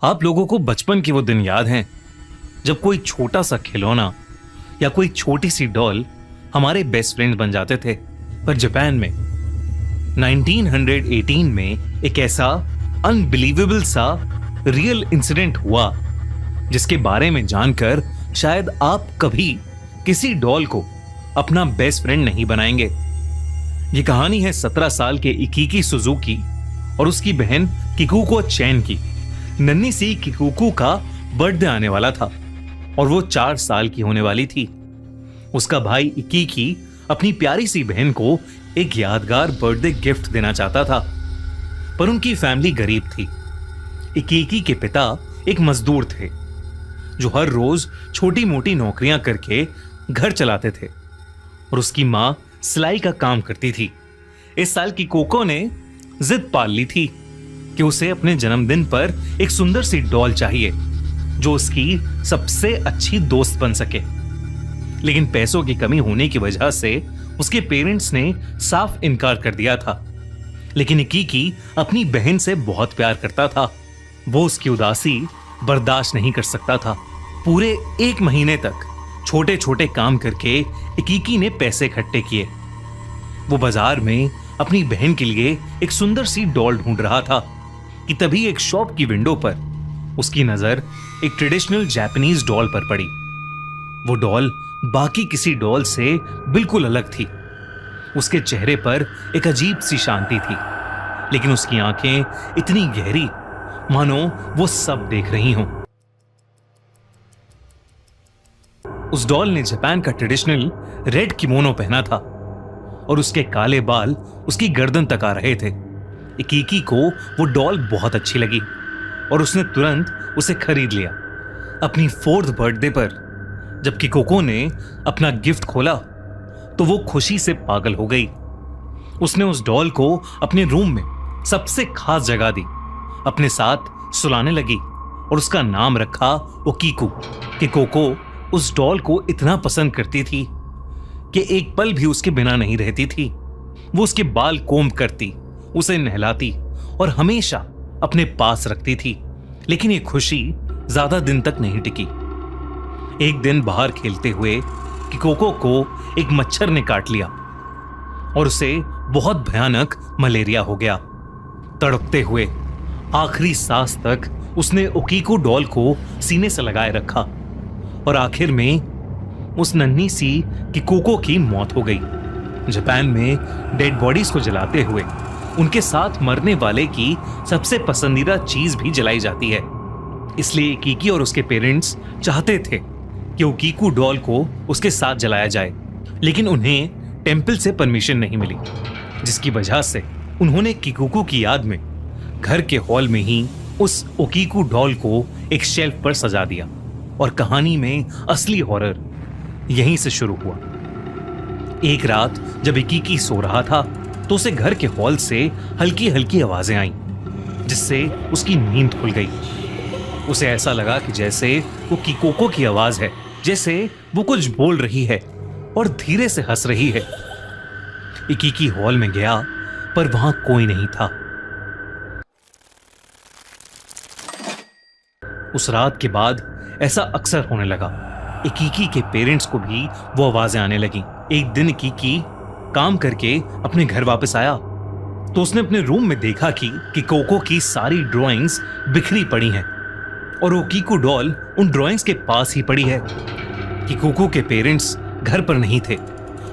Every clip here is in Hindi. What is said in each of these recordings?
आप लोगों को बचपन के वो दिन याद हैं जब कोई छोटा सा खिलौना या कोई छोटी सी डॉल हमारे बेस्ट फ्रेंड बन जाते थे। पर जापान में 1918 में एक ऐसा अनबिलीवेबल सा रियल इंसिडेंट हुआ जिसके बारे में जानकर शायद आप कभी किसी डॉल को अपना बेस्ट फ्रेंड नहीं बनाएंगे। ये कहानी है 17 साल के इकीकी सुजुकी और उसकी बहन किकुको चैन की। नन्ही सी किकुको का बर्थडे आने वाला था और वो 4 साल की होने वाली थी। उसका भाई इकीकी अपनी प्यारी सी बहन को एक यादगार बर्थडे गिफ्ट देना चाहता था, पर उनकी फैमिली गरीब थी। इकीकी के पिता एक मजदूर थे जो हर रोज छोटी मोटी नौकरियां करके घर चलाते थे और उसकी मां सिलाई का काम करती थी। इस साल की कोको ने जिद पाल ली थी कि उसे अपने जन्मदिन पर एक सुंदर सी डॉल चाहिए जो उसकी सबसे अच्छी दोस्त बन सके। लेकिन पैसों की कमी होने की वजह से उसके पेरेंट्स ने साफ इनकार कर दिया था। लेकिन इकीकी अपनी बहन से बहुत प्यार करता था। वो उसकी उदासी बर्दाश्त नहीं कर सकता था। पूरे 1 महीने तक छोटे छोटे काम करके इकीकी ने पैसे इकट्ठे किए। वो बाजार में अपनी बहन के लिए एक सुंदर सी डॉल ढूंढ रहा था कि तभी एक शॉप की विंडो पर उसकी नजर एक ट्रेडिशनल जापानीज डॉल पर पड़ी। वो डॉल बाकी किसी डॉल से बिल्कुल अलग थी। उसके चेहरे पर एक अजीब सी शांति थी, लेकिन उसकी आंखें इतनी गहरी मानो वो सब देख रही हों। उस डॉल ने जापान का ट्रेडिशनल रेड किमोनो पहना था और उसके काले बाल उसकी गर्दन तक आ रहे थे। इकीकी को वो डॉल बहुत अच्छी लगी और उसने तुरंत उसे खरीद लिया। अपनी 4th बर्थडे पर जब किकोको ने अपना गिफ्ट खोला तो वो खुशी से पागल हो गई। उसने उस डॉल को अपने रूम में सबसे खास जगह दी, अपने साथ सुलाने लगी और उसका नाम रखा ओकीकू। किकोको उस डॉल को इतना पसंद करती थी कि एक पल भी उसके बिना नहीं रहती थी। वो उसके बाल कोम्ब करती, उसे नहलाती और हमेशा अपने पास रखती थी। लेकिन ये खुशी ज्यादा दिन तक नहीं टिकी। एक दिन बाहर खेलते हुए किकोको को एक मच्छर ने काट लिया और उसे बहुत भयानक मलेरिया हो गया। तड़पते हुए आखिरी सांस तक उसने ओकीको डॉल को सीने से लगाए रखा और आखिर में उस नन्ही सी किकोको की मौत हो गई। जापान में डेड बॉडीज को जलाते हुए उनके साथ मरने वाले की सबसे पसंदीदा चीज भी जलाई जाती है। इसलिए इकीकी और उसके पेरेंट्स चाहते थे कि ओकीको डॉल को उसके साथ जलाया जाए, लेकिन उन्हें टेंपल से परमिशन नहीं मिली, जिसकी वजह से उन्होंने किकोको की याद में घर के हॉल में ही उस ओकीको डॉल को एक शेल्फ पर सजा दिया। और कहानी में असली हॉरर यहीं से शुरू हुआ। एक रात जब इकीकी सो रहा था तो उसे घर के हॉल से हल्की हल्की आवाजें आईं, जिससे उसकी नींद खुल गई। उसे ऐसा लगा कि जैसे वो किकोको की आवाज है, जैसे वो कुछ बोल रही है और धीरे से हंस रही है। इकीकी हॉल में गया पर वहां कोई नहीं था। उस रात के बाद ऐसा अक्सर होने लगा। इकीकी के पेरेंट्स को भी वो आवाजें आने लगी। एक दिन इकीकी काम करके अपने घर वापस आया तो उसने अपने रूम में देखा कि किकोको की सारी ड्राइंग्स बिखरी पड़ी हैं और ओकीको डॉल उन ड्राइंग्स के पास ही पड़ी है। किकोको के पेरेंट्स घर पर नहीं थे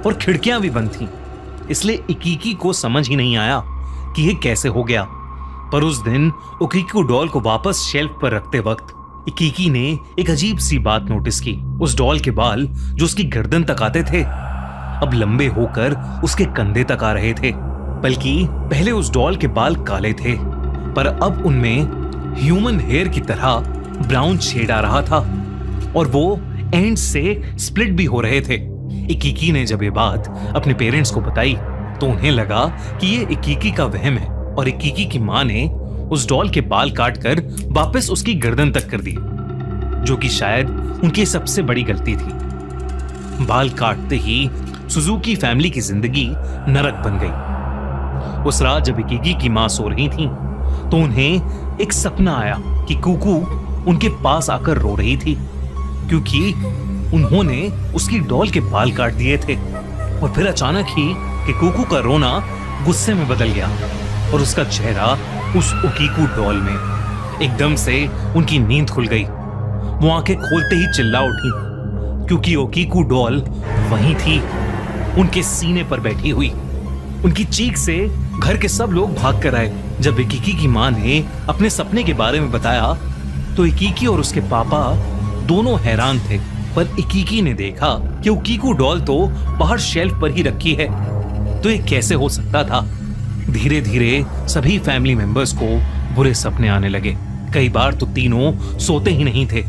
और खिड़कियां भी बंद थीं, इसलिए इकीकी को समझ ही नहीं आया कि यह कैसे हो गया। पर उस दिन ओकीको डॉल को वापस शेल्फ पर रखते वक्त इकीकी ने एक अजीब सी बात नोटिस की। उस डॉल के बाल जो उसकी गर्दन तक आते थे अब लंबे होकर उसके कंधे तक आ रहे थे। बल्कि पहले उस डॉल के बाल काले थे पर अब उनमें ह्यूमन हेयर की तरह ब्राउन शेड आ रहा था और वो एंड से स्प्लिट भी हो रहे थे। इकीकी ने जब ये बात अपने पेरेंट्स को बताई तो उन्हें लगा कि ये इकीकी का वहम है और इकीकी की मां ने उस डॉल के बाल काटकर वापस उसकी गर्दन तक कर दिए, जो कि शायद उनकी सबसे बड़ी गलती थी। बाल काटते ही सुजुकी फैमिली की जिंदगी नरक बन गई। उस रात जब इकीकी की मां सो रही थी तो तो उन्हें एक सपना आया कि कुकू उनके पास आकर रो रही थी क्योंकि उन्होंने उसकी डॉल के बाल काट दिए थे। और फिर अचानक ही कि कुकू का रोना गुस्से में बदल गया और उसका चेहरा उस ओकीकू डॉल में। एकदम से उनकी नींद खुल गई। वो आंखें खोलते ही चिल्ला उठी क्योंकि ओकीकू डॉल वहीं थी, उनके सीने पर बैठी हुई। उनकी चीख से घर के सब लोग भाग कर आए। जब इकीकी की मां ने अपने सपने के बारे में बताया तो इकीकी और उसके पापा दोनों हैरान थे। पर इकीकी ने देखा कि ओकीकू डॉल तो बाहर शेल्फ पर ही रखी है, तो ये कैसे हो सकता था। धीरे धीरे सभी फैमिली मेंबर्स को बुरे सपने आने लगे। कई बार तो तीनों सोते ही नहीं थे।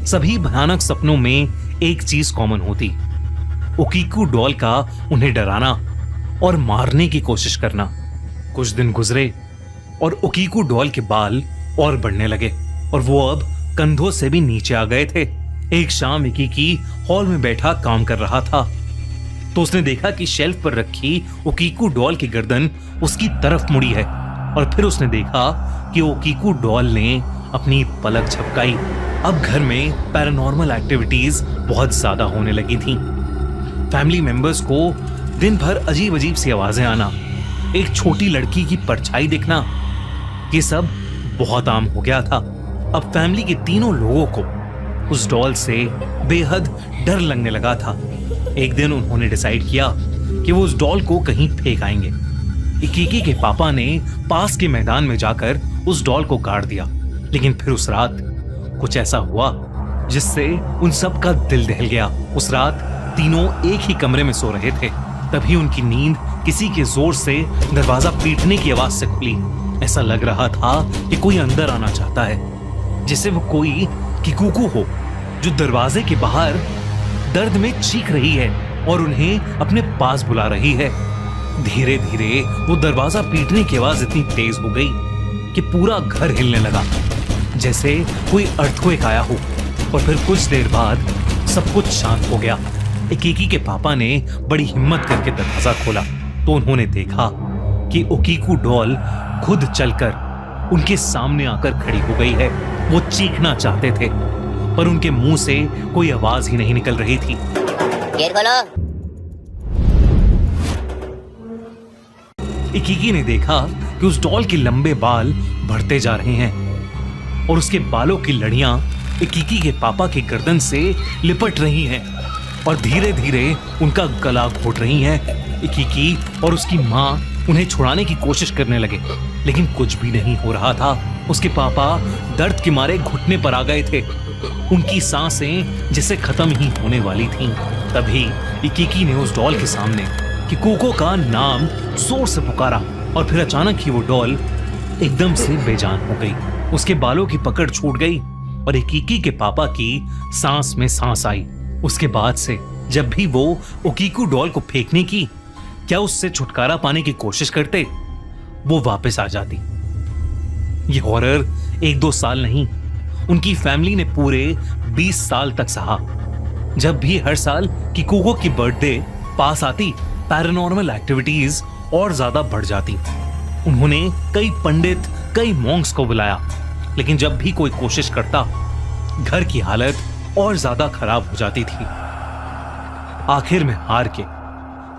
सभी भयानक सपनों में एक चीज कॉमन होती, ओकीकू डॉल का उन्हें डराना और मारने की कोशिश करना। कुछ दिन गुजरे और ओकीकू डॉल के बाल और बढ़ने लगे और वो अब कंधों से भी नीचे आ गए थे। एक शाम इकीकी हॉल में बैठा काम कर रहा था तो उसने देखा कि शेल्फ पर रखी ओकीकू डॉल की गर्दन उसकी तरफ मुड़ी है। और फिर उसने देखा कि ओकीकू डॉल ने अपनी पलक झपकाई। अब घर में पैरानॉर्मल एक्टिविटीज बहुत ज्यादा होने लगी थीं। फैमिली मेंबर्स को दिन भर अजीब अजीब सी आवाजें आना, एक छोटी लड़की की परछाई दिखना, ये सब बहुत आम हो गया था। अब फैमिली के तीनों लोगों को उस डॉल से बेहद डर लगने लगा था। एक दिन उन्होंने डिसाइड किया कि वो उस डॉल को कहीं फेंक आएंगे। इकीकी के पापा ने पास के मैदान में जाकर उस डॉल को गाड़ दिया। लेकिन फिर उस रात कुछ ऐसा हुआ जिससे उन सब का दिल दहल गया। उस रात तीनों एक ही कमरे में सो रहे थे। तभी उनकी नींद किसी के जोर से दरवाजा पीटने की आवाज से खुली। ऐसा लग रहा था कि कोई अंदर आना चाहता है, जैसे वो कोई किकुकू हो जो दरवाजे के बाहर दर्द में चीख रही है और उन्हें अपने पास बुला रही है। धीरे धीरे वो दरवाजा पीटने की आवाज इतनी तेज हो गई कि पूरा घर हिलने लगा, जैसे कोई अर्थक्वेक आया हो। और फिर कुछ देर बाद सब कुछ शांत हो गया। इकीकी के पापा ने बड़ी हिम्मत करके दरवाजा खोला तो उन्होंने देखा कि ओकीकू डॉल खुद चलकर उनके सामने आकर खड़ी हो गई है। वो चीखना चाहते थे पर उनके मुंह से कोई आवाज ही नहीं निकल रही थी। गेट खोलो। इकीकी ने देखा कि उस डॉल के लंबे बाल बढ़ते जा रहे हैं और उसके बालों की लड़ियां इकीकी के पापा की गर्दन से लिपट रही हैं और धीरे धीरे उनका गला घोट रही हैं। इकीकी और उसकी मां उन्हें छुड़ाने की कोशिश करने लगे लेकिन कुछ भी नहीं हो रहा था। उसके पापा दर्द के मारे घुटने पर आ गए थे। उनकी सांसें जैसे खत्म ही होने वाली थीं। तभी इकीकी ने उस डॉल के सामने किकुको का नाम जोर से पुकारा और फिर अचानक ही वो डॉल एकदम से बेजान हो गई। उसके बालों की पकड़ छूट गई और इकीकी के पापा की सांस में सांस आई। उसके बाद से जब भी वो ओकीकू डॉल को फेंकने की क्या उससे छुटकारा पाने की कोशिश करते, वो वापस आ जाती। ये हॉरर 1-2 साल नहीं, उनकी फैमिली ने पूरे 20 साल तक सहा। जब भी हर साल किकुको की बर्थडे पास आती, पैरानॉर्मल एक्टिविटीज और ज्यादा बढ़ जाती। उन्होंने कई पंडित, कई मॉन्क्स को बुलाया, लेकिन जब भी कोई कोशिश करता, घर की हालत और ज्यादा खराब हो जाती थी। आखिर में हार के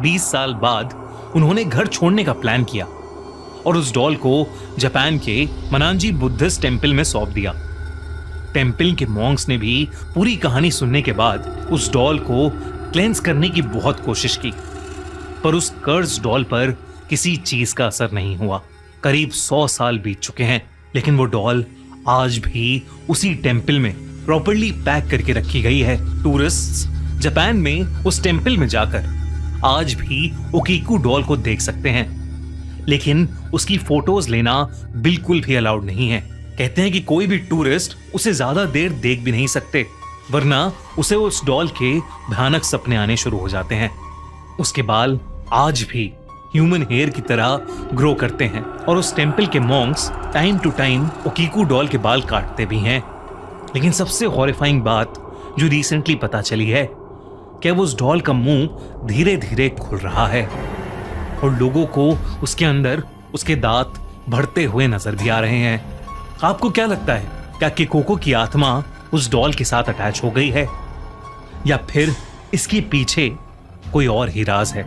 20 साल बाद उन्होंने घर छोड़ने का प्लान किया और उस डॉल को जापान के मनांजी बुद्धिस्ट टेम्पल में सौंप दिया। टेम्पल के मॉन्क्स ने भी पूरी कहानी सुनने के बाद उस डॉल को क्लेंस करने की बहुत कोशिश की, पर उस कर्ज डॉल पर किसी चीज का असर नहीं हुआ। करीब 100 साल बीत चुके हैं, लेकिन वो डॉल आज भी उसी टेम्पल में प्रॉपर्ली पैक करके रखी गई है। टूरिस्ट्स जापान में उस टेम्पल में जाकर आज भी ओकीकू डॉल को देख सकते हैं, लेकिन उसकी फोटोज लेना बिल्कुल भी अलाउड नहीं है। कहते हैं कि कोई भी टूरिस्ट उसे ज्यादा देर देख भी नहीं सकते, वरना उसे उस डॉल के भयानक सपने आने शुरू हो जाते हैं। उसके बाल आज भी ह्यूमन हेयर की तरह ग्रो करते हैं और उस टेम्पल के monks time to time Okiku doll के बाल काटते भी हैं। लेकिन सबसे हॉरिफाइंग बात जो रिसेंटली पता चली है कि वो उस डॉल का मुंह धीरे धीरे खुल रहा है और लोगों को उसके अंदर उसके दांत बढ़ते हुए नजर भी आ रहे हैं। आपको क्या लगता है, क्या किकोको की आत्मा उस डॉल के साथ अटैच हो गई है, या फिर इसके पीछे कोई और ही राज है?